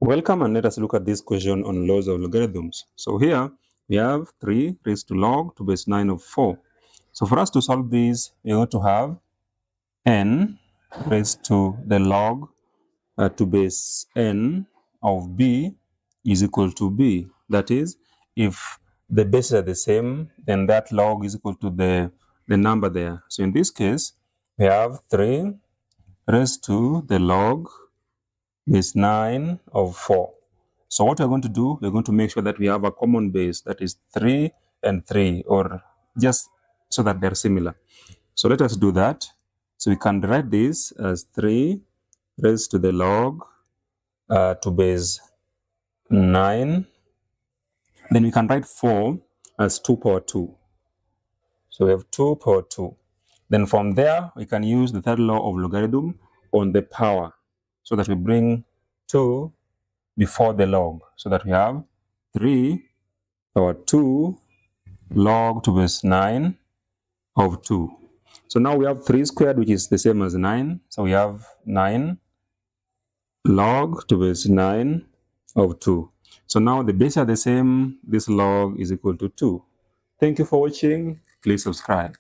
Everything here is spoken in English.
Welcome, and let us look at this question on laws of logarithms. So here we have 3 raised to log to base 9 of 4. So for us to solve this, we are going to have n raised to the log to base n of b is equal to b. That is, if the bases are the same, then that log is equal to the number there. So in this case, we have 3 raised to the log base 9 of 4. So what we're going to do, we're going to make sure that we have a common base, that is 3 and 3, or just so that they're similar. So let us do that. So we can write this as 3 raised to the log to base 9. Then we can write 4 as 2 power 2. So we have 2 power 2. Then from there, we can use the third law of logarithm on the power, so that we bring 2 before the log, so that we have 3 power 2 log to base 9 of 2. So now we have 3 squared, which is the same as 9. So we have 9 log to base 9 of 2. So now the bases are the same. This log is equal to 2. Thank you for watching. Please subscribe.